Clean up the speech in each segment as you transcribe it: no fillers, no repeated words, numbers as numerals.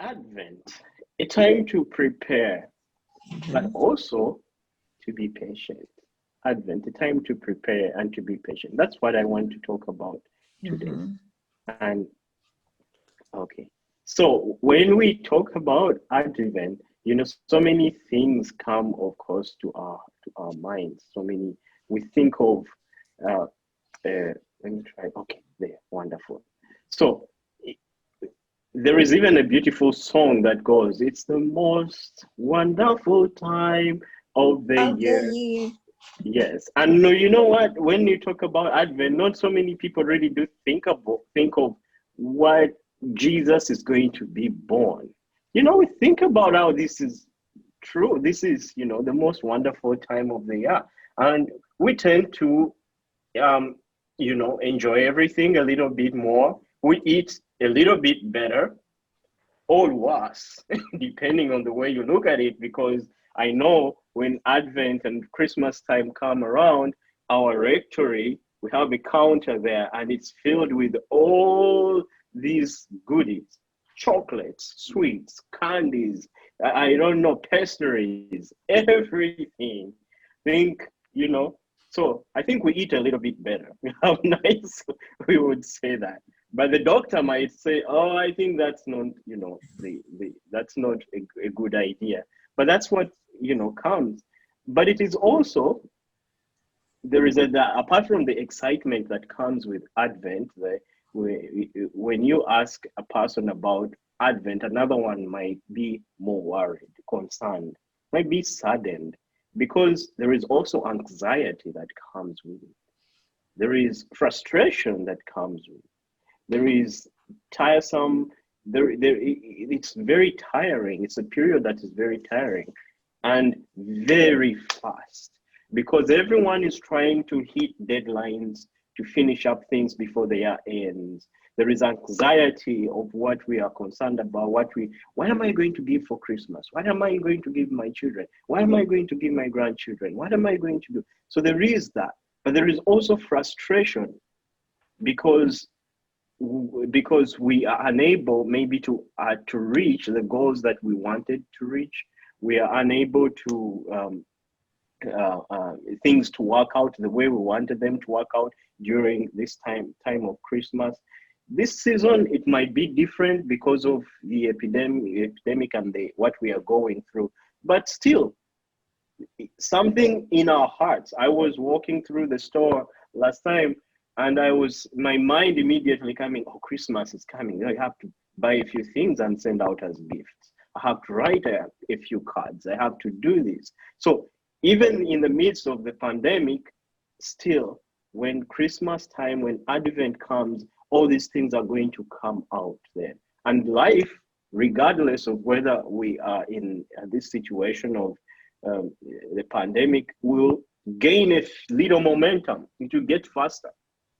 Advent, a time to prepare, but Mhm. also to be patient. Advent, a time to prepare and to be patient. That's what I want to talk about today. Mhm. And okay, so when we talk about Advent, so many things come, of course, to our minds. So many we think of. Uh, let me try. Okay, there, wonderful. So there is even a beautiful song that goes, "It's the most wonderful time of the Of the year." year. Yes, and no, you know what? When you talk about Advent, not so many people really do think of what Jesus is going to be born. We think about how this is true. This is, the most wonderful time of the year, and we tend to, um, enjoy everything a little bit more. We eat a little bit better or worse, depending on the way you look at it, because I know when Advent and Christmas time come around, our rectory, we have a counter there and it's filled with all these goodies, chocolates, sweets, candies, I don't know, pastries, everything. Think, so I think we eat a little bit better. How nice we would say that. But the doctor might say, "Oh, I think that's not, that's not a good idea." But that's what counts. But it is also there is apart from the excitement that comes with Advent, when you ask a person about Advent, another one might be more worried, concerned, might be saddened, because there is also anxiety that comes with it. There is frustration that comes with it. There is tiresome. It's very tiring. It's a period that is very tiring and very fast because everyone is trying to hit deadlines to finish up things before the year ends. There is anxiety of what we are concerned about. What am I going to give for Christmas? What am I going to give my children? What am I going to give my grandchildren? What am I going to do? So there is that, but there is also frustration because we are unable maybe to reach the goals that we wanted to reach. We are unable to things to work out the way we wanted them to work out during this time of Christmas. This season it might be different because of the epidemic and the what we are going through, but still something in our hearts. I was walking through the store last time and my mind immediately coming, oh, Christmas is coming. I have to buy a few things and send out as gifts. I have to write a few cards. I have to do this. So even in the midst of the pandemic, still, when Christmas time, when Advent comes, all these things are going to come out there. And life, regardless of whether we are in this situation of the pandemic, will gain a little momentum. It will get faster.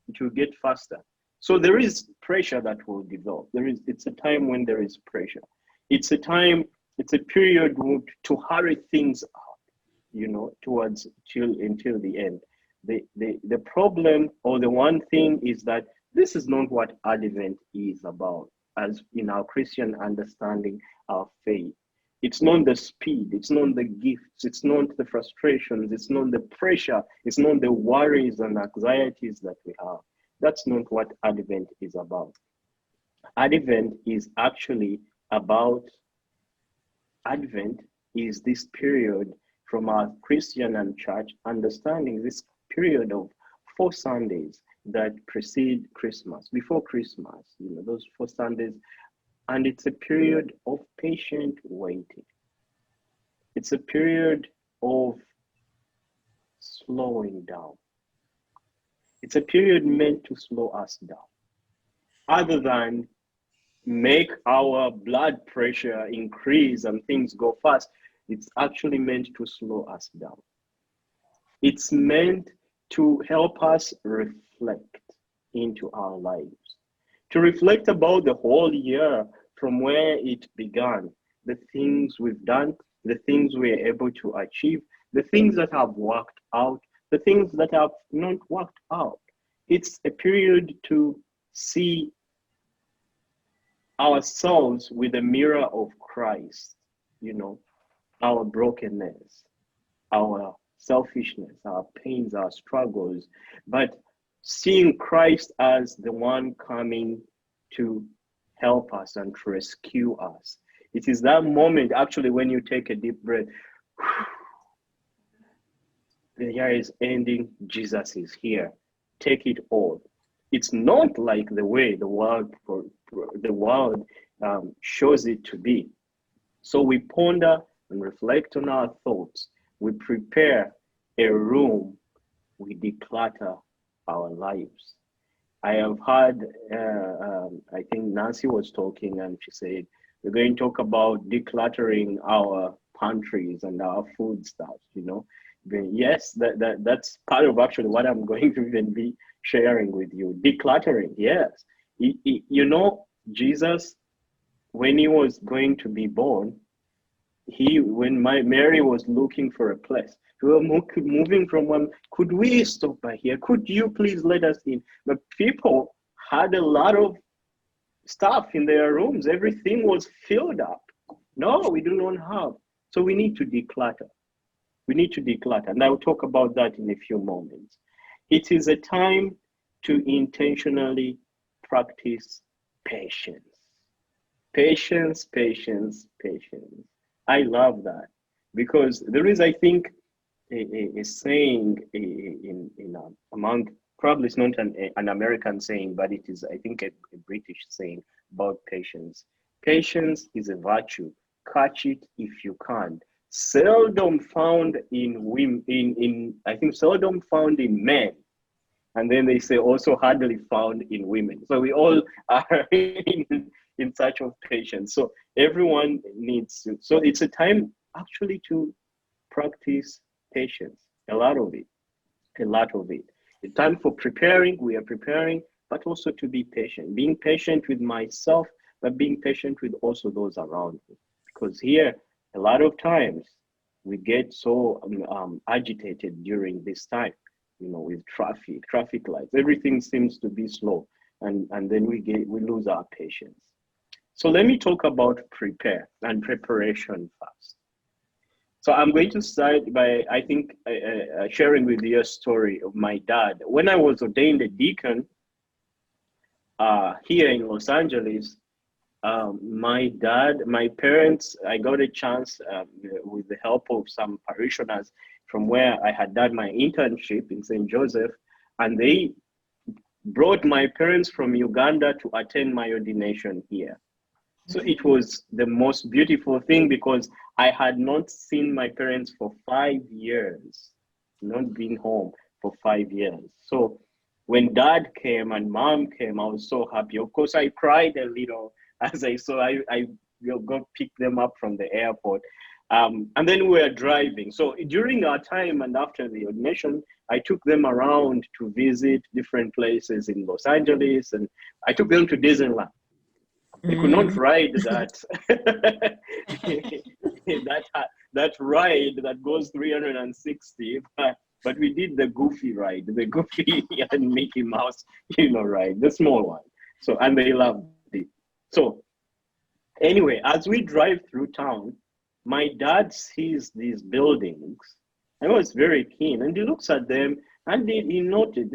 It will get faster. So there is pressure that will develop. It's a time when there is pressure. It's a period to hurry things up, towards until the end. The problem or the one thing is that this is not what Advent is about, as in our Christian understanding, our faith. It's not the speed, it's not the gifts, it's not the frustrations, it's not the pressure, it's not the worries and anxieties that we have. That's not what Advent is about. Advent is actually about Advent is this period from our Christian and church understanding, this period of 4 Sundays that precede Christmas, before Christmas, those 4 Sundays. And it's a period of patient waiting. It's a period of slowing down. It's a period meant to slow us down, other than make our blood pressure increase and things go fast. It's actually meant to slow us down. It's meant to help us reflect into our lives, to reflect about the whole year from where it began, the things we've done, the things we're able to achieve, the things that have worked out, the things that have not worked out. It's a period to see ourselves with a mirror of Christ, you know, our brokenness, our selfishness, our pains, our struggles, but seeing Christ as the one coming to help us and to rescue us. It is that moment actually when you take a deep breath, the year is ending, Jesus is here. Take it all. It's not like the way the world shows it to be. So we ponder and reflect on our thoughts. We prepare a room. We declutter our lives. I have heard, I think Nancy was talking and she said, we're going to talk about decluttering our pantries and our food stuff, you know. Yes, that's part of actually what I'm going to even be sharing with you. Decluttering, yes. You know, Jesus, when he was going to be born, when Mary was looking for a place, we were moving from one, could we stop by here? Could you please let us in? But people had a lot of stuff in their rooms. Everything was filled up. No, we do not have. So we need to declutter. We need to declutter. And I'll talk about that in a few moments. It is a time to intentionally practice patience. Patience, patience, patience. I love that because there is, I think, a saying among, probably it's not an American saying, but it is, I think, a British saying about patience. Patience is a virtue. Catch it if you can. Seldom found in women, I think seldom found in men. And then they say also hardly found in women. So we all are in search of patience. So everyone needs to. So it's a time actually to practice patience. A lot of it. A lot of it. A time for preparing. We are preparing, but also to be patient. Being patient with myself, but being patient with also those around me. Because here, a lot of times, we get so agitated during this time, you know, with traffic lights. Everything seems to be slow, and then we lose our patience. So let me talk about preparation first. So I'm going to start by, I think, sharing with you a story of my dad. When I was ordained a deacon here in Los Angeles, my parents, I got a chance with the help of some parishioners from where I had done my internship in St. Joseph, and they brought my parents from Uganda to attend my ordination here. So it was the most beautiful thing because I had not seen my parents for 5 years, not been home for 5 years. So when dad came and mom came, I was so happy. Of course, I cried a little as I saw, I go pick them up from the airport. And then we were driving. So during our time and after the ordination, I took them around to visit different places in Los Angeles, and I took them to Disneyland. They could not ride that that ride that goes 360, but we did the Goofy ride, the Goofy and Mickey Mouse, ride, the small one. So, and they loved it. So anyway, as we drive through town, my dad sees these buildings. I was very keen, and he looks at them, and he noted.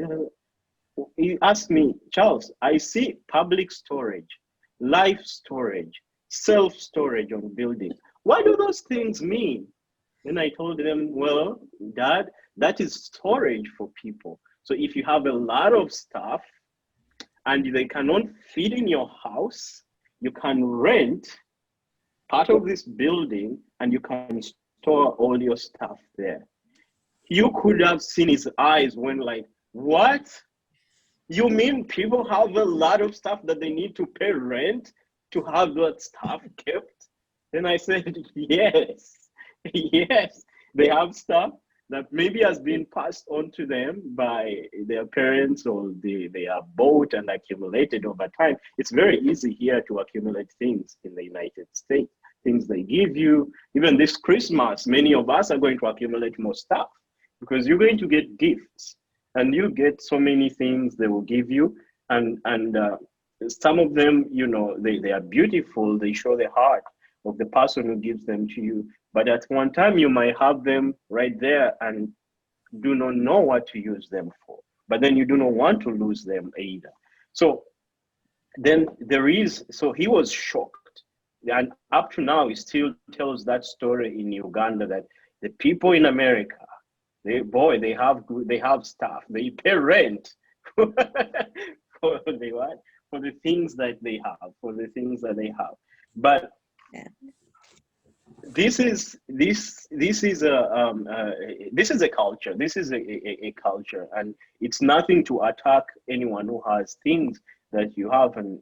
He asked me, Charles, I see public storage, life storage, self-storage on buildings. What do those things mean? And I told them, well, Dad, that is storage for people. So if you have a lot of stuff and they cannot fit in your house, you can rent part of this building and you can store all your stuff there. You could have seen his eyes when like, what? You mean people have a lot of stuff that they need to pay rent to have that stuff kept? And I said, yes, yes. They have stuff that maybe has been passed on to them by their parents, or they are bought and accumulated over time. It's very easy here to accumulate things in the United States, things they give you. Even this Christmas, many of us are going to accumulate more stuff because you're going to get gifts. And you get so many things they will give you. And some of them, they are beautiful. They show the heart of the person who gives them to you. But at one time, you might have them right there and do not know what to use them for. But then you do not want to lose them either. So then so he was shocked. And up to now, he still tells that story in Uganda that the people in America, they have stuff. They pay rent for the what? For the things that they have, for the things that they have. But Yeah. this is a culture. This is a culture, and it's nothing to attack anyone who has things that you have, and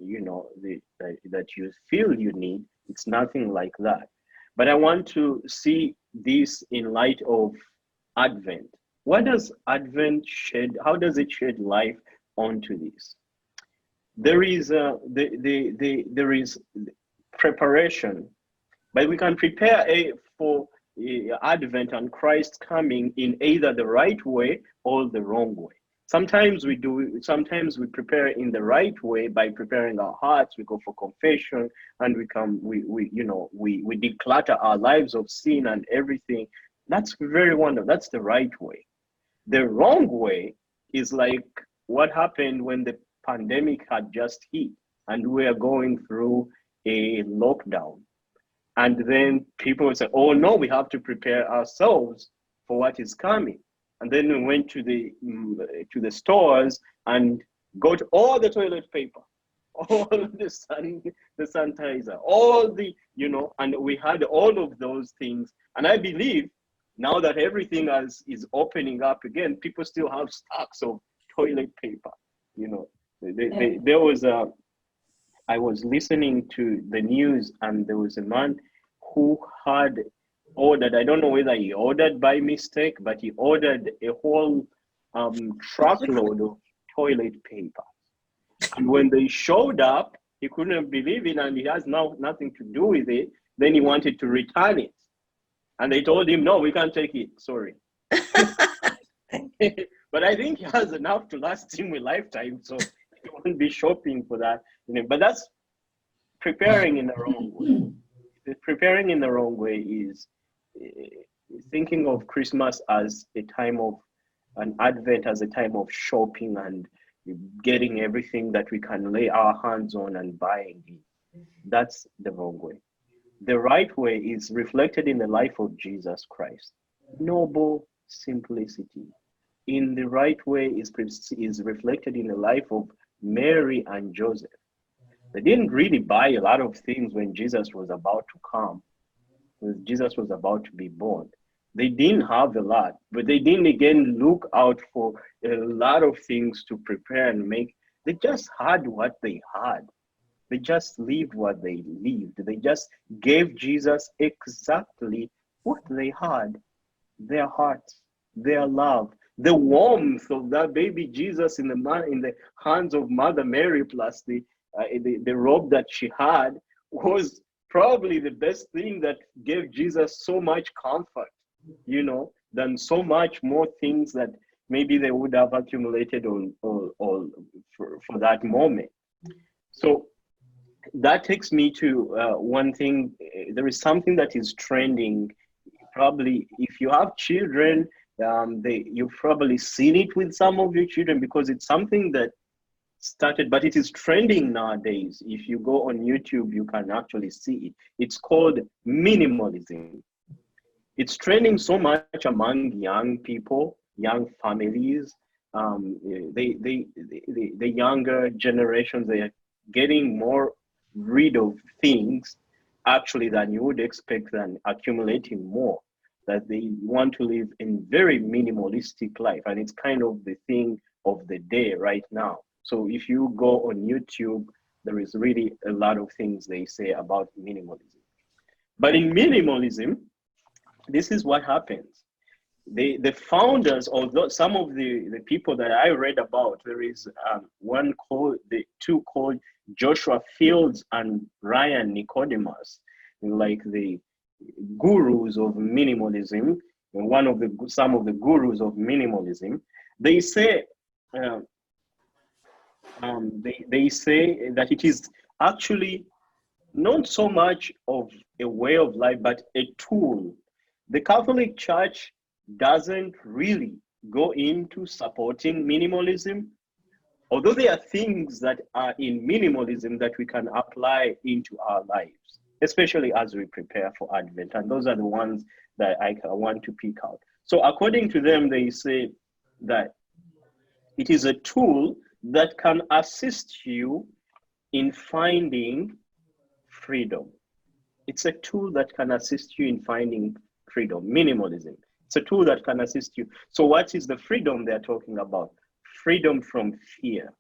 that you feel you need. It's nothing like that. But I want to see this in light of Advent. What does Advent shed? How does it shed light onto this? There is there is preparation, but we can prepare for Advent and Christ coming in either the right way or the wrong way. Sometimes we prepare in the right way by preparing our hearts. We go for confession, and we declutter our lives of sin and everything. That's very wonderful. That's the right way. The wrong way is like what happened when the pandemic had just hit and we are going through a lockdown. And then people would say, oh no, we have to prepare ourselves for what is coming. And then we went to the stores and got all the toilet paper, all the sanitizer, all and we had all of those things. And I believe now that everything is opening up again, people still have stocks of toilet paper. There was I was listening to the news, and there was a man who had ordered, I don't know whether he ordered by mistake, but he ordered a whole truckload of toilet paper. And when they showed up, he couldn't believe it, and he has now nothing to do with it. Then he wanted to return it. And they told him, no, we can't take it, sorry. But I think he has enough to last him a lifetime, so he won't be shopping for that. But that's preparing in the wrong way. Preparing in the wrong way is thinking of Christmas as a time of, an Advent as a time of shopping and getting everything that we can lay our hands on and buying it. That's the wrong way. The right way is reflected in the life of Jesus Christ. Noble simplicity. In the right way is reflected in the life of Mary and Joseph. They didn't really buy a lot of things when Jesus was about to come, when Jesus was about to be born. They didn't have a lot, but they didn't again look out for a lot of things to prepare and make. They just had what they had. They just lived what they lived. They just gave Jesus exactly what they had. Their hearts, their love, the warmth of that baby Jesus in the hands of Mother Mary, plus the robe that she had, was probably the best thing that gave Jesus so much comfort, than so much more things that maybe they would have accumulated for that moment. So that takes me to one thing. There is something that is trending. Probably, if you have children, you've probably seen it with some of your children, because it's something that started, but it is trending nowadays. If you go on YouTube, you can actually see it. It's called minimalism. It's trending so much among young people, young families. The younger generations, they are getting more rid of things actually than you would expect, than accumulating more. That they want to live in very minimalistic life, and it's kind of the thing of the day right now. So if you go on YouTube, there is really a lot of things they say about minimalism. But in minimalism, this is what happens. The founders, although some of the people that I read about, there is two called Joshua Fields and Ryan Nicodemus, like the gurus of minimalism, and some of the gurus of minimalism. They say They say that it is actually not so much of a way of life, but a tool. The Catholic Church doesn't really go into supporting minimalism, although there are things that are in minimalism that we can apply into our lives, especially as we prepare for Advent. And those are the ones that I want to pick out. So, according to them, they say that it is a tool that can assist you in finding freedom. It's a tool that can assist you in finding freedom. Minimalism. It's a tool that can assist you. So, what is the freedom they're talking about? Freedom from fear,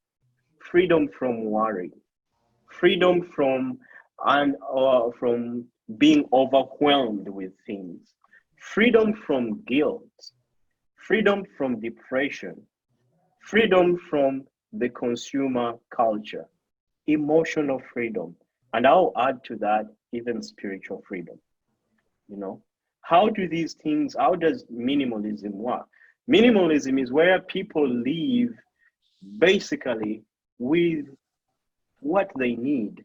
freedom from worry, freedom from from being overwhelmed with things, freedom from guilt, freedom from depression, freedom from the consumer culture, emotional freedom, and I'll add to that even spiritual freedom. You know, how do these things, how does minimalism work? Minimalism is where people live basically with what they need,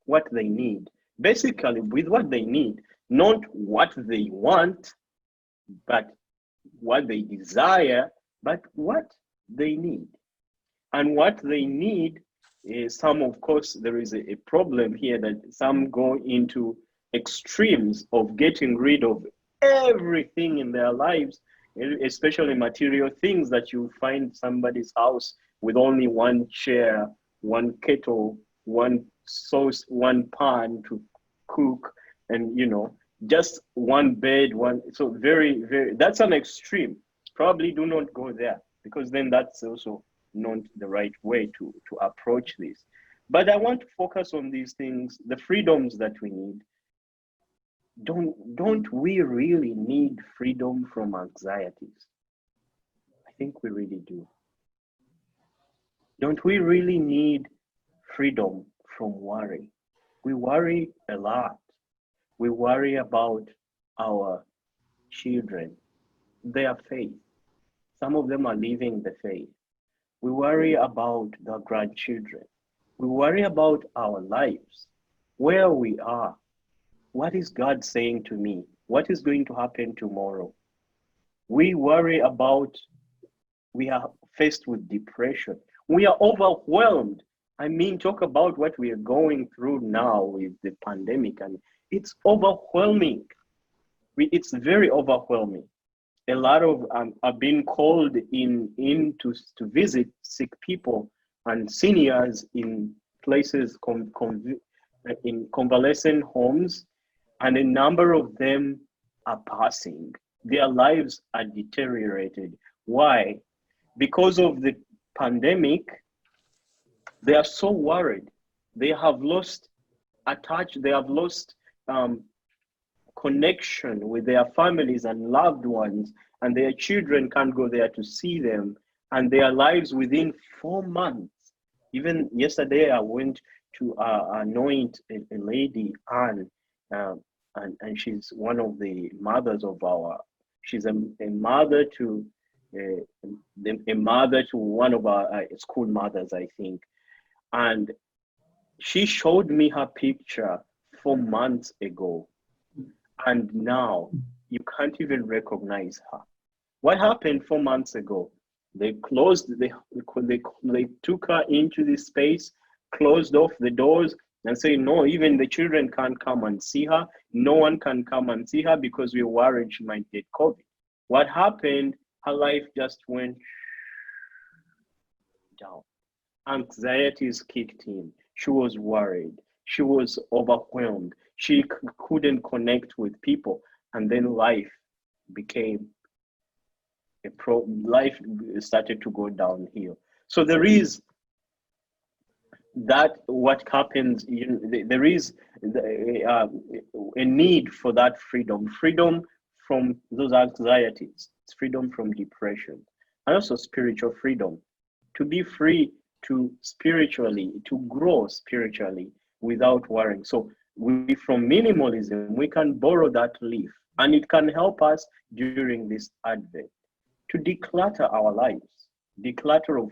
what they need, basically with what they need, not what they want, but what they desire, but what they need. And what they need is some, of course, there is a problem here that some go into extremes of getting rid of everything in their lives, especially material things that you find somebody's house with only one chair, one kettle, one sauce, one pan to cook, and just one bed, one. So very, very, that's an extreme. Probably do not go there, because then that's also not the right way to approach this. But I want to focus on these things, the freedoms that we need. Don't we really need freedom from anxieties? I think we really do. Don't we really need freedom from worry? We worry a lot. We worry about our children, their faith. Some of them are leaving the faith. We worry about the grandchildren. We worry about our lives, where we are. What is God saying to me? What is going to happen tomorrow? We worry about, we are faced with depression. We are overwhelmed. I mean, talk about what we are going through now with the pandemic, and it's overwhelming. It's very overwhelming. A lot of are being called in to visit sick people and seniors in places in convalescent homes, and a number of them are passing. Their lives are deteriorated. Why? Because of the pandemic, they are so worried. They have lost they have lost connection with their families and loved ones, and their children can't go there to see them, and their lives within 4 months. Even yesterday, I went to anoint a lady, Anne, and she's one of the mothers of she's a mother to a mother to one of our school mothers, I think. And she showed me her picture 4 months ago, and now you can't even recognize her. What happened 4 months ago? They took her into this space, closed off the doors, and say, no, even the children can't come and see her. No one can come and see her because we're worried she might get COVID. What happened? Her life just went down. Anxieties kicked in. She was worried. She was overwhelmed. She couldn't connect with people. And then life became life started to go downhill. So there is that what happens, there is a need for that freedom from those anxieties, freedom from depression, and also spiritual freedom, to be free to grow spiritually without worrying. So from minimalism, we can borrow that leaf, and it can help us during this Advent to declutter our lives, declutter of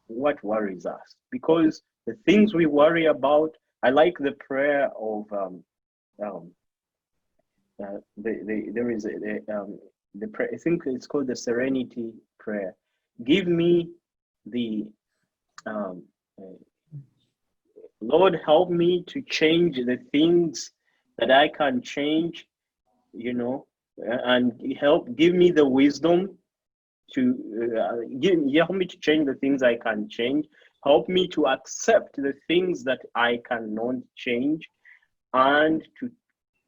what worries us, because the things we worry about. I like the prayer of um, there is the prayer. I think it's called the Serenity Prayer. Give me the um, uh, Lord, help me to change the things that I can change, you know, and give me the wisdom to help me to change the things I can change. Help me to accept the things that I cannot change, and to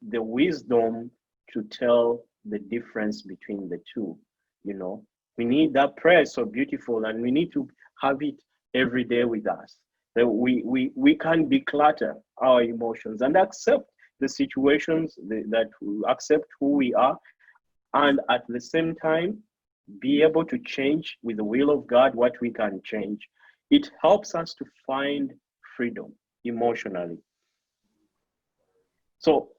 the wisdom to tell the difference between the two. You know, we need that prayer, so beautiful, and we need to have it every day with us. That we can declutter our emotions and accept the situations, that we accept who we are, and at the same time be able to change with the will of God what we can change. It helps us to find freedom emotionally. So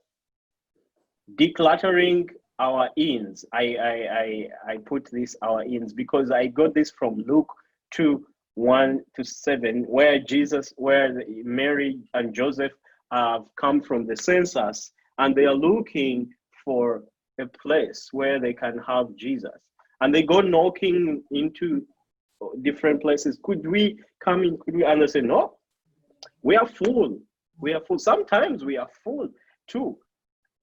decluttering our ins. I put this our ins because I got this from Luke 2:1-7, where Mary and Joseph have come from the census, and they are looking for a place where they can have Jesus. And they go knocking into different places. Could we come in? Could we? And they say, no, we are full. We are full. Sometimes we are full too.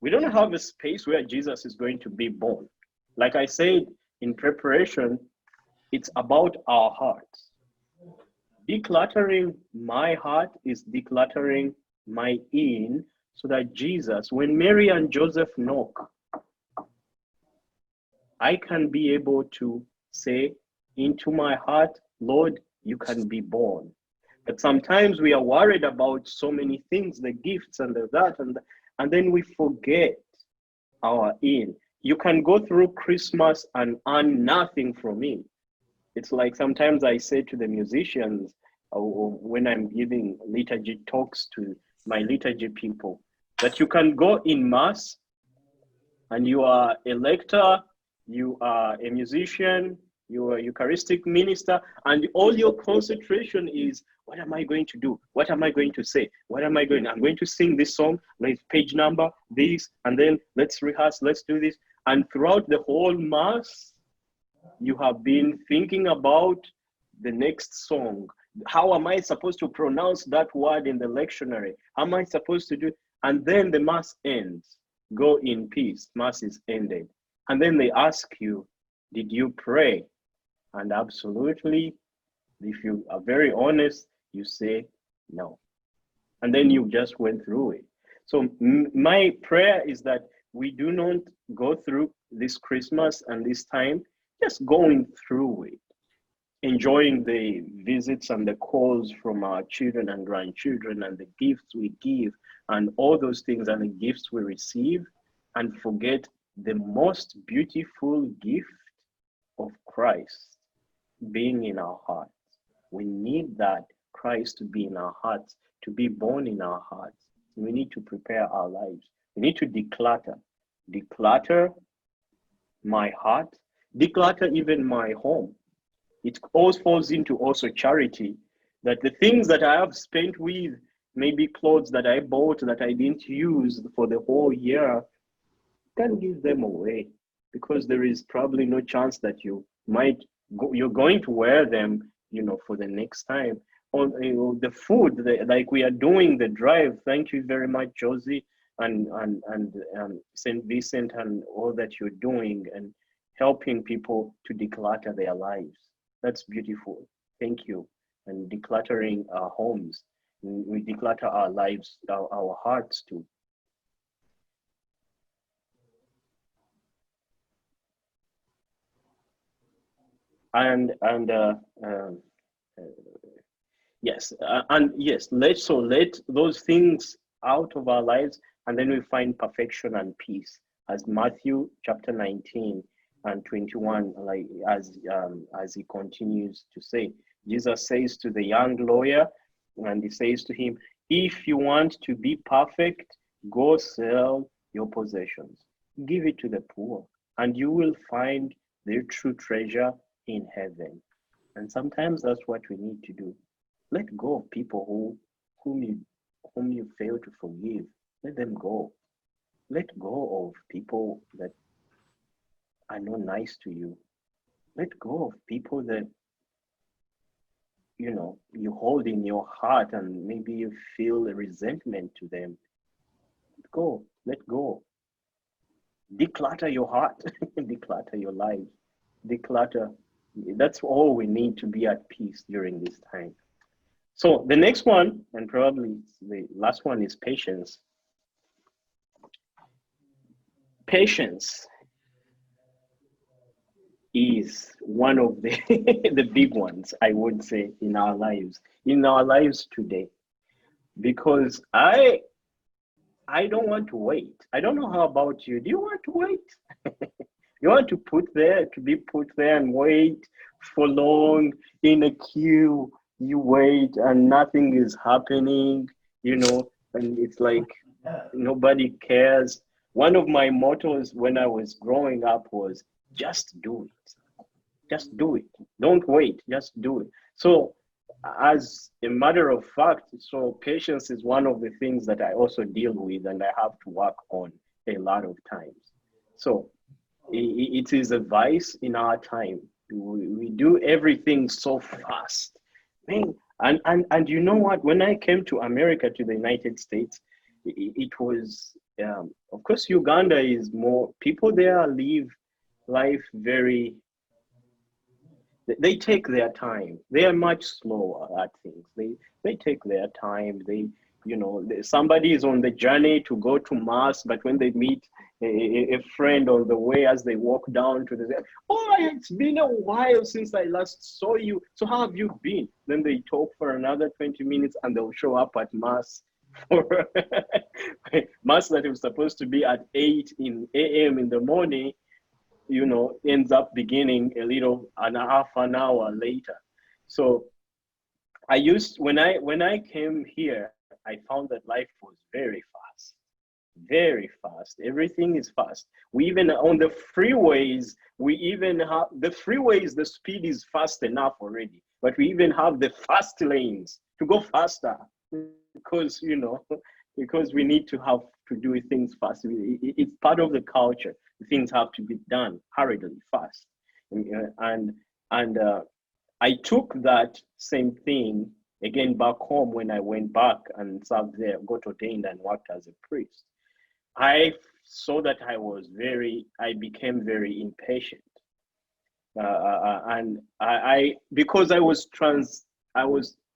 We don't have a space where Jesus is going to be born. Like I said in preparation, it's about our hearts. Decluttering my heart is decluttering my in, so that Jesus, when Mary and Joseph knock, I can be able to say into my heart, Lord, you can be born. But sometimes we are worried about so many things, the gifts and the that, and then we forget our in. You can go through Christmas and earn nothing from it. It's like sometimes I say to the musicians, when I'm giving liturgy talks to my liturgy people, that you can go in mass and you are a lector, you are a musician, you are a Eucharistic minister, and all your concentration is, what am I going to do? What am I going to say? I'm going to sing this song, like page number, this, and then let's rehearse, let's do this. And throughout the whole mass, you have been thinking about the next song. How am I supposed to pronounce that word in the lectionary? How am I supposed to do? And then the mass ends. Go in peace. Mass is ended. And then they ask you, did you pray? And absolutely, if you are very honest, you say no. And then you just went through it. So my prayer is that we do not go through this Christmas and this time just going through it, enjoying the visits and the calls from our children and grandchildren and the gifts we give and all those things and the gifts we receive, and forget the most beautiful gift of Christ being in our hearts. We need that Christ to be in our hearts, to be born in our hearts. We need to prepare our lives. We need to declutter my heart, declutter even my home. It all falls into also charity, that the things that I have spent with, maybe clothes that I bought that I didn't use for the whole year, can give them away, because there is probably no chance that you're going to wear them, for the next time. On the food, like we are doing the drive. Thank you very much, Josie and St. Vincent, and all that you're doing and helping people to declutter their lives. That's beautiful. Thank you. And decluttering our homes, we declutter our lives, our hearts too. And yes, and yes, let those things out of our lives, and then we find perfection and peace, as Matthew chapter 19 and 21, like as he continues to say. Jesus says to the young lawyer, and he says to him, if you want to be perfect, go sell your possessions, give it to the poor, and you will find their true treasure in heaven. And sometimes that's what we need to do. Let go of people whom you whom you fail to forgive. Let them go. Let go of people that are not nice to you. Let go of people that you hold in your heart and maybe you feel a resentment to them. Let go. Let go. Declutter your heart. Declutter your life. Declutter. That's all we need to be at peace during this time. So the next one, and probably the last one, is patience. Patience is one of the the big ones, I would say, in our lives today, because I don't want to wait. I don't know how about you. Do you want to wait? You want to be put there and wait for long in a queue. You wait and nothing is happening, and it's like nobody cares. One of my mottos when I was growing up was just do it. Just do it. Don't wait. Just do it. So, as a matter of fact, so patience is one of the things that I also deal with and I have to work on a lot of times. So, it is a vice in our time. We do everything so fast. Man, and you know what? When I came to America, to the United States, it was, of course, Uganda is more, people there live life very, they take their time. They are much slower at things. They take their time. Somebody is on the journey to go to mass, but when they meet a friend on the way as they walk down to the, oh, it's been a while since I last saw you. So how have you been? Then they talk for another 20 minutes and they'll show up at mass for mass that was supposed to be at 8 a.m. in the morning, ends up beginning a half an hour later. So when I came here, I found that life was very fast, very fast. Everything is fast. We even on the freeways, the speed is fast enough already, but we even have the fast lanes to go faster because, because we need to have to do things fast. It's part of the culture. Things have to be done hurriedly, fast. And I took that same thing again back home when I went back and served there, got ordained and worked as a priest. I saw that I became very impatient. And because I was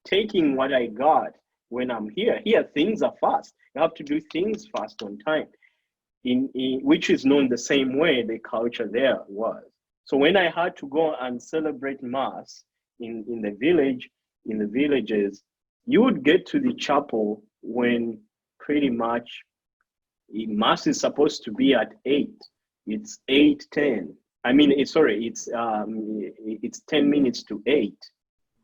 taking what I got when I'm here. Here, things are fast. You have to do things fast on time, which is known the same way the culture there was. So when I had to go and celebrate Mass in the villages, you would get to the chapel when pretty much Mass is supposed to be at 8. It's 8:10. It's 10 minutes to 8,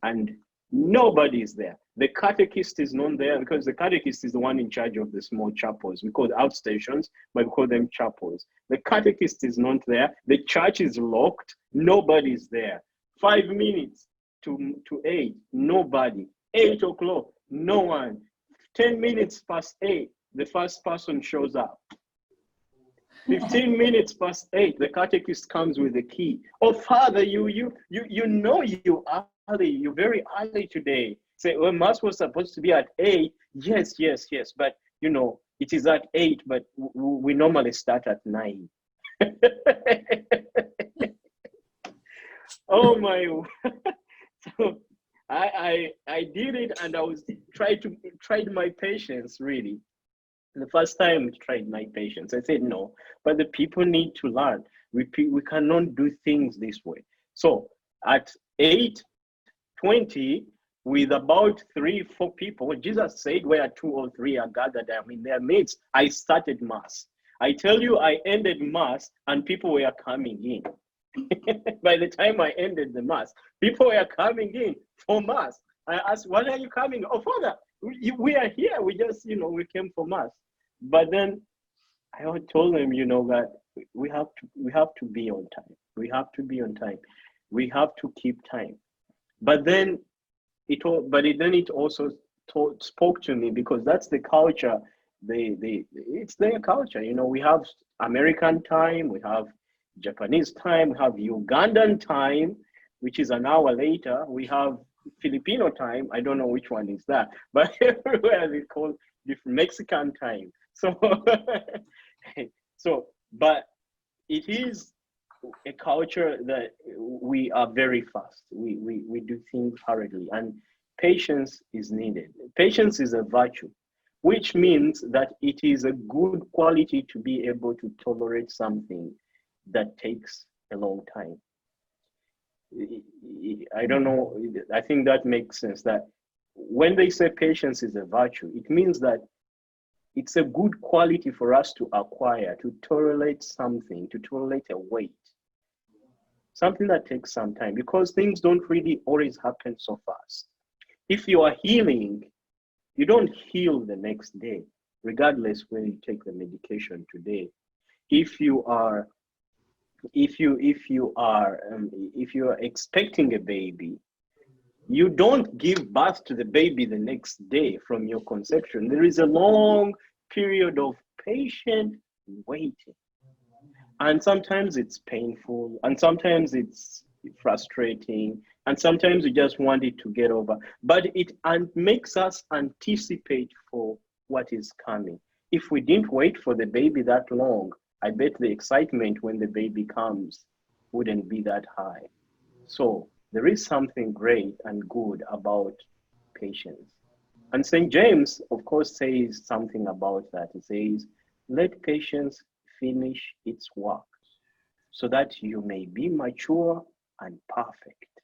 and nobody's there. The catechist is not there because the catechist is the one in charge of the small chapels. We call it outstations, but we call them chapels. The catechist is not there. The church is locked. Nobody's there. 5 minutes to 8, nobody. 8 o'clock, no one. 10 minutes past 8, the first person shows up. 15 minutes past 8, the catechist comes with the key. Oh, Father, you early. You're very early today. Say, well, Mass was supposed to be at 8. Yes. But, it is at 8, but we normally start at 9. Oh, my. So I did it, and I was tried my patience, really. The first time I tried my patience, I said no, but the people need to learn. We cannot do things this way. So at 8:20, with about 3-4 people, Jesus said, where 2 or 3 are gathered, I'm in their midst, I started Mass. I tell you, I ended Mass and people were coming in. By the time I ended the Mass, people were coming in for Mass. I asked, when are you coming? Oh, Father, we are here. We just, we came for Mass. But then I told them, that we have to be on time. We have to be on time. We have to keep time. But then then it also spoke to me, because that's the culture. It's their culture. We have American time, we have Japanese time, we have Ugandan time, which is an hour later. We have Filipino time. I don't know which one is that, but everywhere they call different Mexican time. So, but it is a culture that we are very fast. We do things hurriedly, and patience is needed. Patience is a virtue, which means that it is a good quality to be able to tolerate something that takes a long time. I don't know. I think that makes sense, that when they say patience is a virtue, it means that it's a good quality for us to acquire, to tolerate something, to tolerate a weight, something that takes some time, because things don't really always happen so fast. If you are healing, you don't heal the next day, regardless when you take the medication today. If you are expecting a baby, you don't give birth to the baby the next day from your conception. There is a long period of patient waiting. And sometimes it's painful, and sometimes it's frustrating, and sometimes we just want it to get over. But it makes us anticipate for what is coming. If we didn't wait for the baby that long, I bet the excitement when the baby comes wouldn't be that high. So there is something great and good about patience. And St. James, of course, says something about that. He says, let patience finish its work, so that you may be mature and perfect,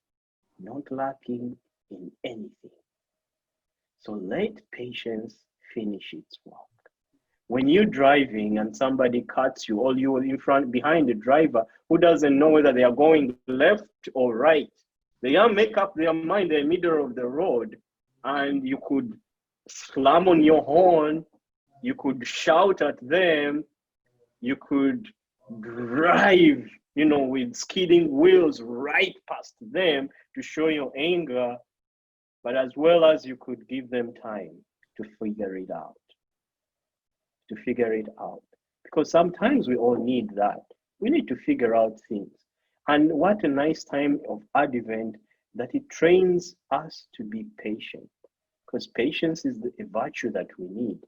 not lacking in anything. So let patience finish its work. When you're driving and somebody cuts you, or you're behind the driver who doesn't know whether they are going left or right, they don't make up their mind, they're in the middle of the road, and you could slam on your horn, you could shout at them, you could drive, with skidding wheels right past them to show your anger, but as well as you could give them time to figure it out. Because sometimes we all need that. We need to figure out things. And what a nice time of Advent, that it trains us to be patient, because patience is a virtue that we need.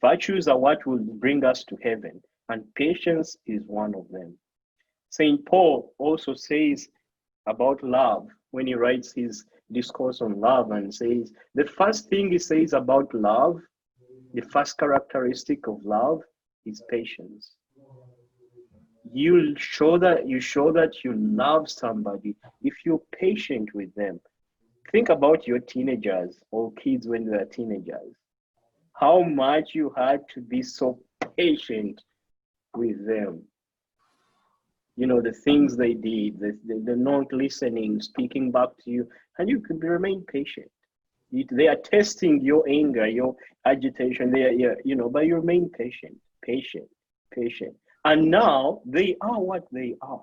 Virtues are what will bring us to heaven, and patience is one of them. St. Paul also says about love when he writes his discourse on love, and says the first thing he says about love, the first characteristic of love, is patience. You show that you love somebody if you're patient with them. Think about your teenagers or kids when they are teenagers. How much you had to be so patient with them. The things they did, the not listening, speaking back to you, and you could remain patient. They are testing your anger, your agitation. But you remain patient. And now they are what they are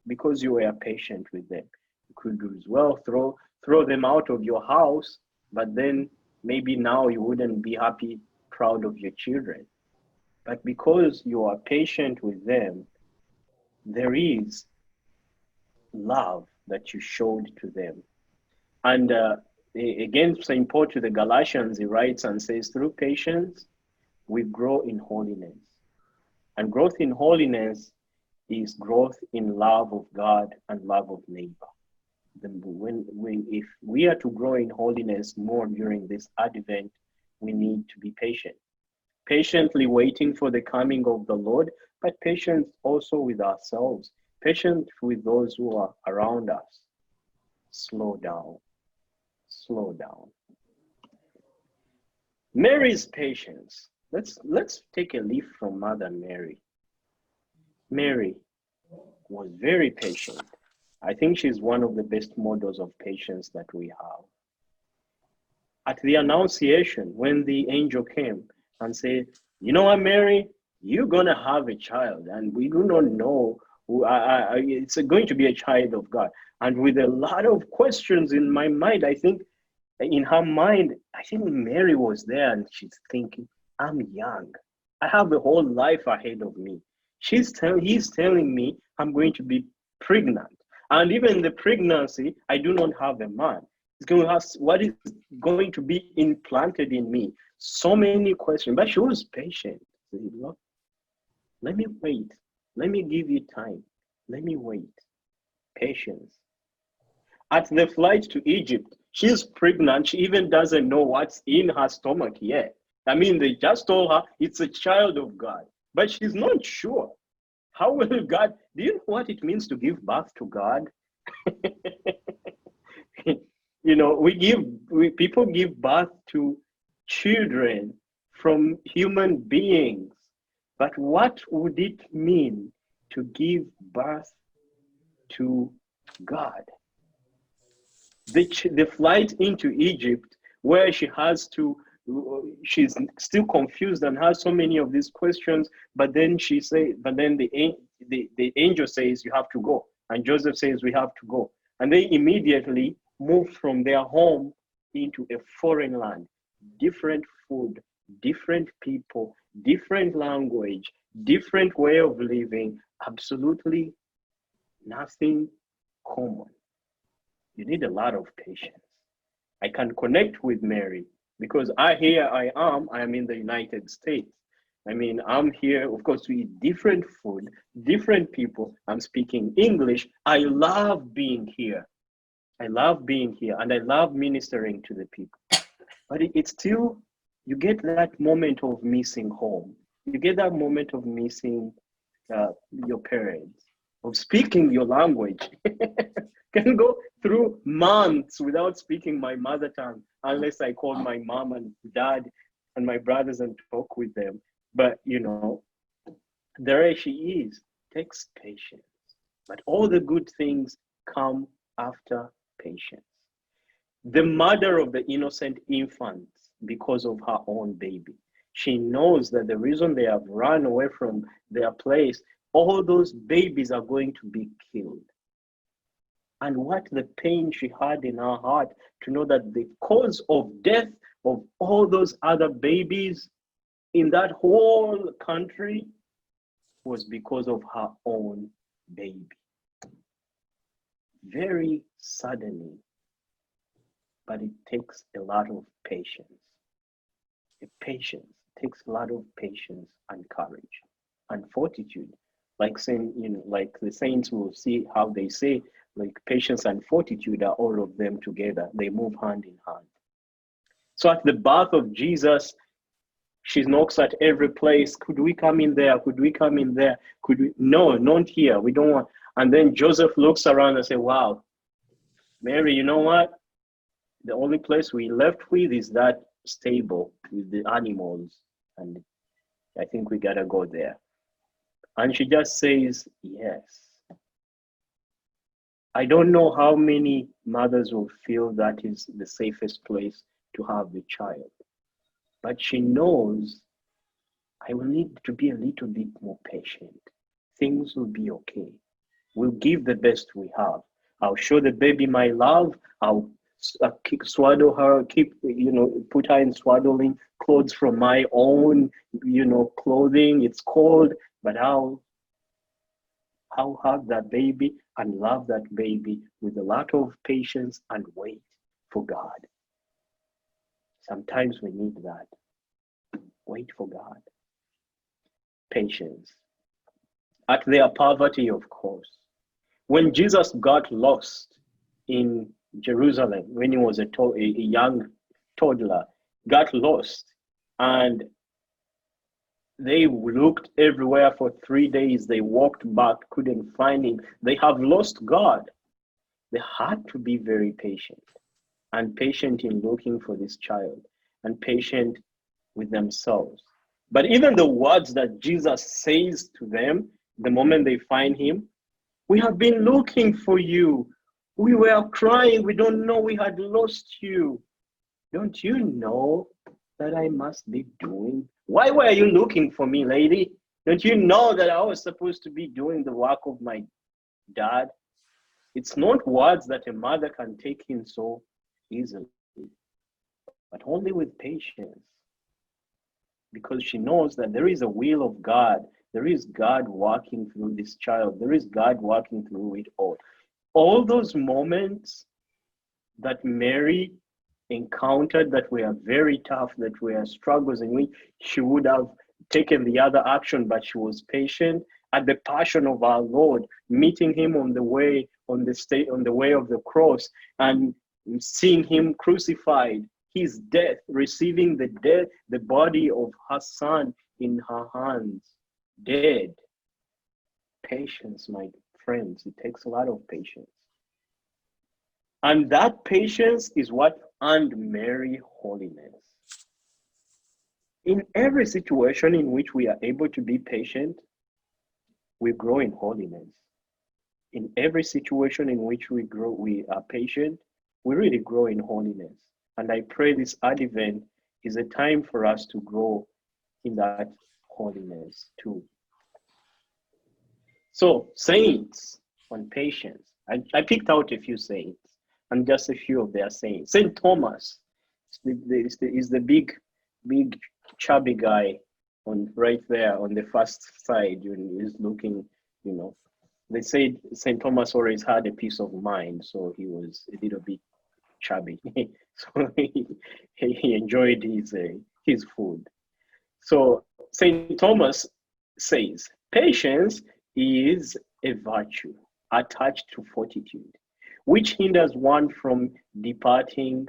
because you were patient with them. You could as well throw them out of your house, but then maybe now you wouldn't be happy, proud of your children. But because you are patient with them, there is love that you showed to them. And again, St. Paul to the Galatians, he writes and says, through patience, we grow in holiness. And growth in holiness is growth in love of God and love of neighbor. If we are to grow in holiness more during this Advent, we need to be patient. Patiently waiting for the coming of the Lord, but patient also with ourselves, patient with those who are around us. Slow down. Mary's patience. Let's take a leaf from Mother Mary. Mary was very patient. I think she's one of the best models of patience that we have. At the Annunciation, when the angel came and said, you know what, Mary, you're going to have a child, and we do not know It's going to be a child of God. And with a lot of questions in my mind, I think in her mind, I think Mary was there and she's thinking, I'm young. I have a whole life ahead of me. He's telling me I'm going to be pregnant. And even the pregnancy, I do not have a man. It's going to ask what is going to be implanted in me. So many questions, but she was patient. She said, Lord, let me wait. Let me give you time. Let me wait. Patience. At the flight to Egypt, she's pregnant. She even doesn't know what's in her stomach yet. I mean, they just told her it's a child of God, but she's not sure. How will God, do you know what it means to give birth to God? You know, people give birth to children from human beings. But what would it mean to give birth to God? The flight into Egypt, where she's still confused and has so many of these questions, but then the angel says you have to go, and Joseph says we have to go, and they immediately move from their home into a foreign land, different food, different people, different language, different way of living, absolutely nothing common. You need a lot of patience. I can connect with Mary because I am in the United States. I mean, I'm here, of course, we eat different food, different people. I'm speaking English. I love being here. I love being here and I love ministering to the people. But it's still, you get that moment of missing home. You get that moment of missing your parents, of speaking your language. Can go through months without speaking my mother tongue unless I call my mom and dad and my brothers and talk with them. But you know, there she is. Takes patience. But all the good things come after patience. The mother of the innocent infant because of her own baby. She knows that the reason they have run away from their place, all those babies are going to be killed. And what the pain she had in her heart to know that the cause of death of all those other babies in that whole country was because of her own baby. Very suddenly, but it takes a lot of patience. Patience takes a lot of patience and courage and fortitude. Like saying, you know, like the saints will see how they say, like patience and fortitude are all of them together. They move hand in hand. So at the birth of Jesus, she knocks at every place. Could we come in there? Could we come in there? Could we? No, not here. We don't want. And then Joseph looks around and says, wow, Mary, you know what? The only place we left with is that stable with the animals. And I think we gotta go there. And she just says, yes. I don't know how many mothers will feel that is the safest place to have the child. But she knows I will need to be a little bit more patient. Things will be okay. We'll give the best we have. I'll show the baby my love. I'll swaddle her, put her in swaddling clothes from my own, clothing. It's cold, but I'll hug that baby and love that baby with a lot of patience and wait for God. Sometimes we need that. Wait for God. Patience. At their poverty, of course. When Jesus got lost in Jerusalem, when he was a young toddler, got lost, and they looked everywhere for 3 days. They walked back, couldn't find him. They have lost God. They had to be very patient, and patient in looking for this child, and patient with themselves. But even the words that Jesus says to them the moment they find him, we have been looking for you. We were crying. We don't know we had lost you. Don't you know that I must be doing? Why were you looking for me, lady? Don't you know that I was supposed to be doing the work of my dad? It's not words that a mother can take in so easily, but only with patience, because she knows that there is a will of God. There is God working through this child. There is God working through it all. All those moments that Mary encountered that were very tough, that were struggles in which she would have taken the other action, but she was patient at the passion of our Lord, meeting him on the way, on the way of the cross, and seeing him crucified, his death, receiving the body of her son in her hands, dead. Patience, my friends, it takes a lot of patience. And that patience is what earned Mary holiness. In every situation in which we are able to be patient, we grow in holiness. In every situation in which we are patient, we really grow in holiness. And I pray this Advent is a time for us to grow in that holiness too. So, saints on patience. I picked out a few saints and just a few of their sayings. St. Thomas is the big chubby guy on right there on the first side. He's looking, they said St. Thomas always had a peace of mind, so he was a little bit chubby. So he enjoyed his food. So St. Thomas says, patience is a virtue attached to fortitude, which hinders one from departing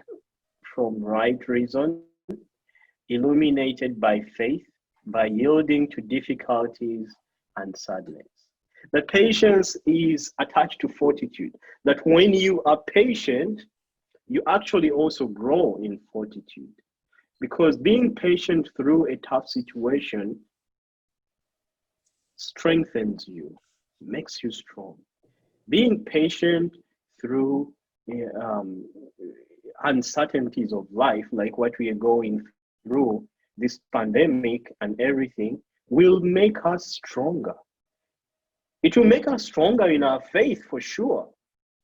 from right reason, illuminated by faith, by yielding to difficulties and sadness. The patience is attached to fortitude, that when you are patient, you actually also grow in fortitude. Because being patient through a tough situation strengthens you, makes you strong. Being patient through uncertainties of life, like what we are going through, this pandemic and everything, will make us stronger. It will make us stronger in our faith for sure,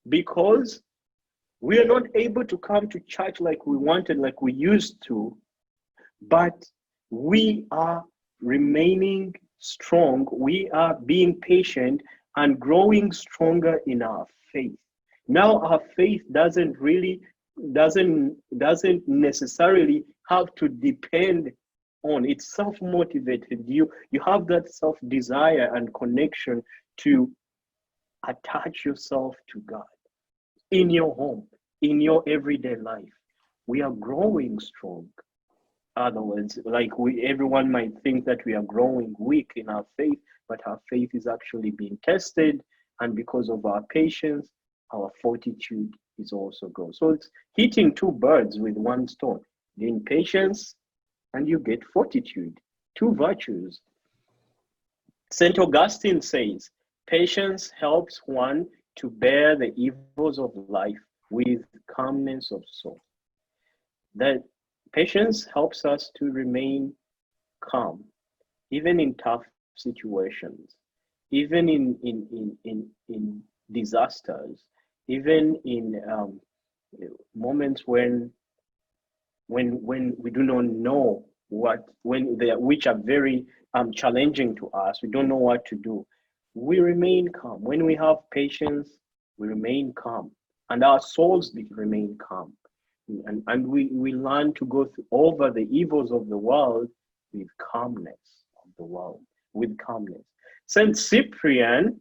because we are not able to come to church like we wanted, like we used to, but we are remaining strong. We are being patient and growing stronger in our faith. Now our faith doesn't necessarily have to depend on, it's self-motivated. You have that self-desire and connection to attach yourself to God in your home, in your everyday life. We are growing strong. Otherwise, everyone might think that we are growing weak in our faith, but our faith is actually being tested, and because of our patience, our fortitude is also growing. So it's hitting two birds with one stone. Gain patience and you get fortitude, two virtues. St. Augustine says, patience helps one to bear the evils of life with calmness of soul. That patience helps us to remain calm, even in tough situations, even in disasters, even in moments when we do not know which are very challenging to us. We don't know what to do. We remain calm. When we have patience, we remain calm, and our souls remain calm. And we learn to go over the evils of the world with calmness with calmness. Saint Cyprian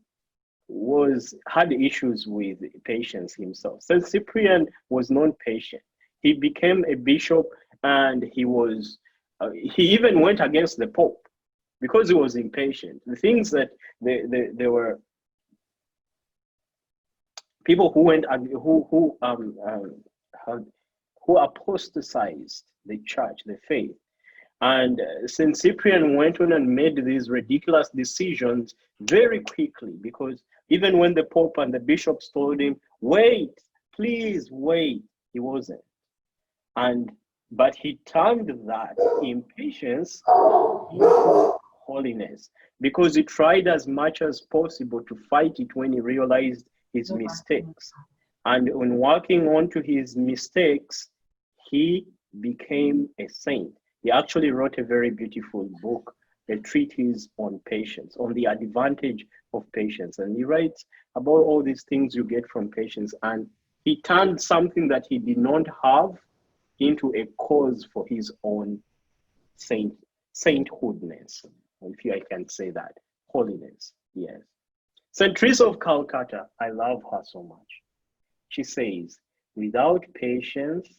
had issues with patience himself. Saint Cyprian was non-patient. He became a bishop, and he even went against the Pope because he was impatient. The things that there were people who apostatized the church, the faith. And St. Cyprian went on and made these ridiculous decisions very quickly, because even when the Pope and the bishops told him, wait, please wait, he wasn't. But he turned that impatience into holiness, because he tried as much as possible to fight it when he realized his mistakes. And when working on to his mistakes, he became a saint. He actually wrote a very beautiful book, a treatise on patience, on the advantage of patience. And he writes about all these things you get from patience. And he turned something that he did not have into a cause for his own sainthoodness, if I can say that. Holiness, yes. St. Teresa of Calcutta, I love her so much. She says, without patience,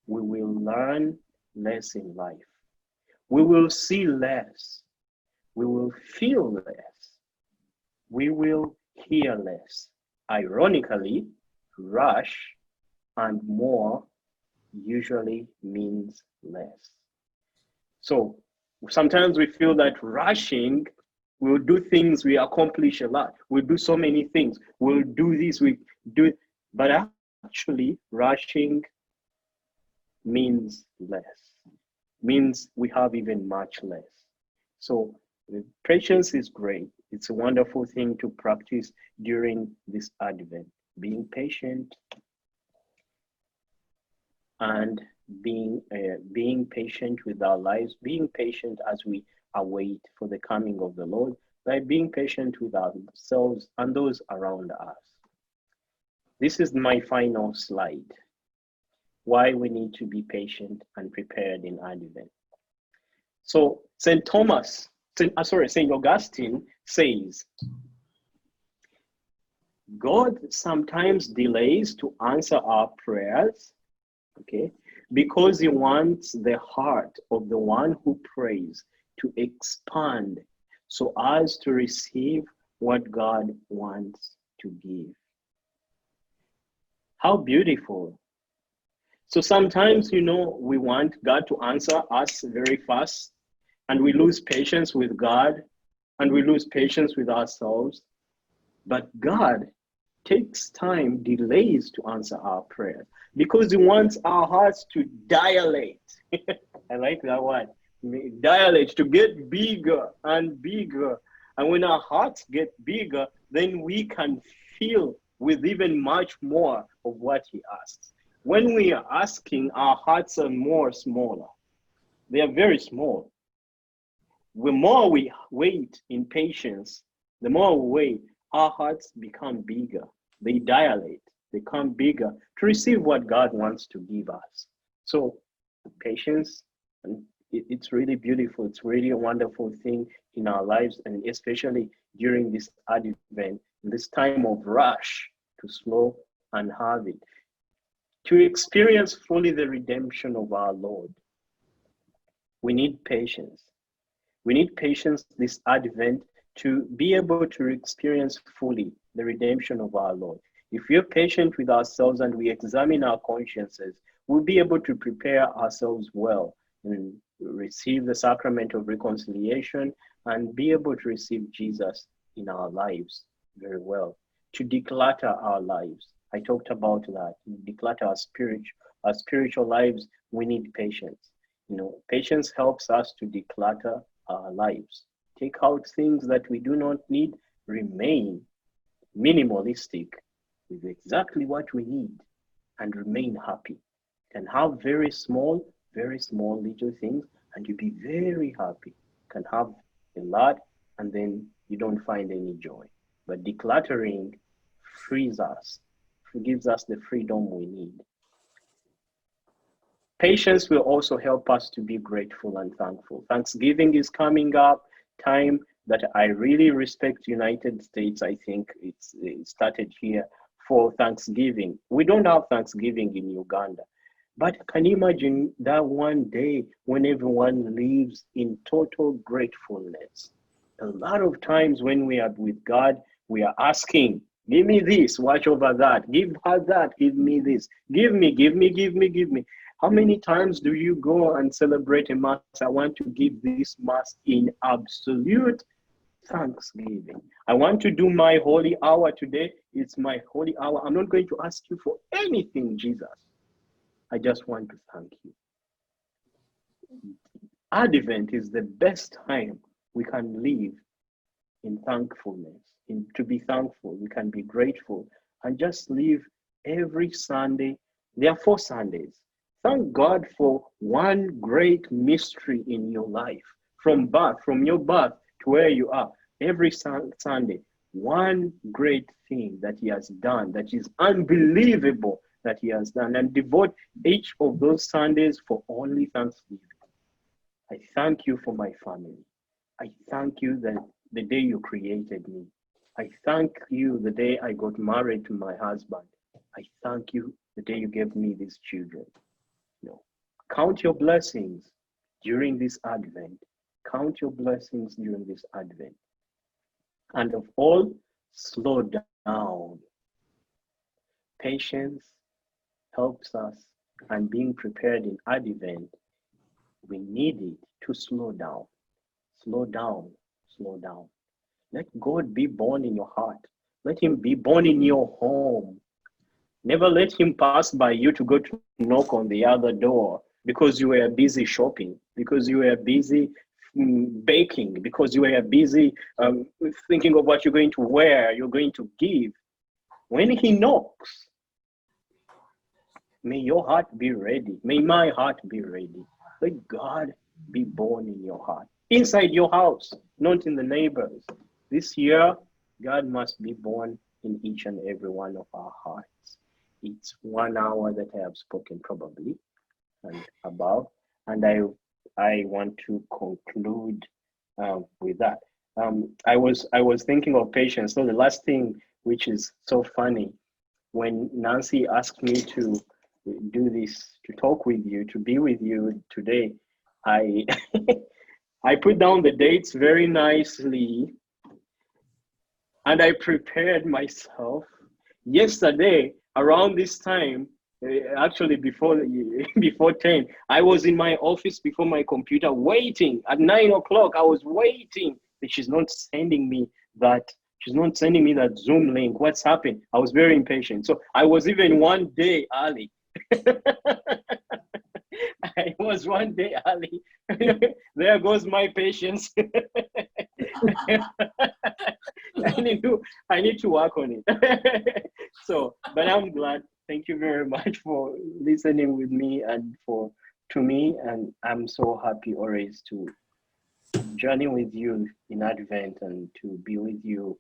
we will learn less in life. We will see less. We will feel less. We will hear less. Ironically, rush and more usually means less. So sometimes we feel that rushing, we'll do things, we accomplish a lot. We'll do so many things. We'll do this, we do, but actually rushing means less, means we have even much less. So patience is great. It's a wonderful thing to practice during this Advent, being patient and being patient with our lives, being patient as we await for the coming of the Lord, by being patient with ourselves and those around us. This is my final slide. Why we need to be patient and prepared in Advent. So St. Augustine says, God sometimes delays to answer our prayers, okay, because he wants the heart of the one who prays to expand so as to receive what God wants to give. How beautiful. So sometimes, we want God to answer us very fast, and we lose patience with God, and we lose patience with ourselves. But God takes time, delays to answer our prayers, because he wants our hearts to dilate. I like that word. Dilate, to get bigger and bigger. And when our hearts get bigger, then we can fill with even much more of what he asks. When we are asking, our hearts are more smaller. They are very small. The more we wait in patience, the more we wait, our hearts become bigger. They dilate, they become bigger to receive what God wants to give us. So patience, and it's really beautiful. It's really a wonderful thing in our lives, and especially during this Advent, this time of rush, to slow and have it. To experience fully the redemption of our Lord, we need patience. We need patience this Advent to be able to experience fully the redemption of our Lord. If we're patient with ourselves and we examine our consciences, we'll be able to prepare ourselves well and receive the sacrament of reconciliation and be able to receive Jesus in our lives very well. To declutter our lives. I talked about that. Declutter our spiritual lives. We need patience. Patience helps us to declutter our lives. Take out things that we do not need, remain minimalistic with exactly what we need, and remain happy. You can have very small little things, and you'll be very happy. You can have a lot, and then you don't find any joy. But decluttering frees us, gives us the freedom we need. Patience will also help us to be grateful and thankful. Thanksgiving is coming up, time that I really respect United States. I think it started here for Thanksgiving. We don't have Thanksgiving in Uganda, but can you imagine that one day when everyone lives in total gratefulness? A lot of times when we are with God, we are asking, give me this, watch over that, give her that, give me this, give me. How many times do you go and celebrate a mass? I want to give this mass in absolute thanksgiving. I want to do my holy hour today. It's my holy hour. I'm not going to ask you for anything, Jesus. I just want to thank you. Advent is the best time we can live in thankfulness, to be thankful. We can be grateful and just live every Sunday. There are 4 Sundays. Thank God for one great mystery in your life, from birth, from your birth to where you are. Every Sunday, one great thing that He has done that is unbelievable that He has done, and devote each of those Sundays for only thanksgiving. I thank you for my family. I thank you that the day you created me. I thank you the day I got married to my husband. I thank you the day you gave me these children. You know, count your blessings during this Advent. Count your blessings during this Advent. And of all, slow down. Patience helps us, and being prepared in Advent, we need it to slow down. Slow down, slow down. Let God be born in your heart. Let Him be born in your home. Never let Him pass by you to go to knock on the other door because you were busy shopping, because you were busy baking, because you were busy thinking of what you're going to wear, you're going to give. When He knocks, may your heart be ready. May my heart be ready. Let God be born in your heart, inside your house, not in the neighbors. This year, God must be born in each and every one of our hearts. It's 1 hour that I have spoken, probably, and above, and I want to conclude with that. I was thinking of patience. So the last thing, which is so funny, when Nancy asked me to do this, to talk with you, to be with you today, I I put down the dates very nicely, and I prepared myself. Yesterday, around this time, actually before before 10, I was in my office before my computer waiting. At 9 o'clock, I was waiting that she's not sending me that Zoom link. What's happened? I was very impatient. So I was even 1 day early. I was 1 day early. There goes my patience. I need to work on it. So, but I'm glad. Thank you very much for listening with me and to me, and I'm so happy always to journey with you in Advent and to be with you.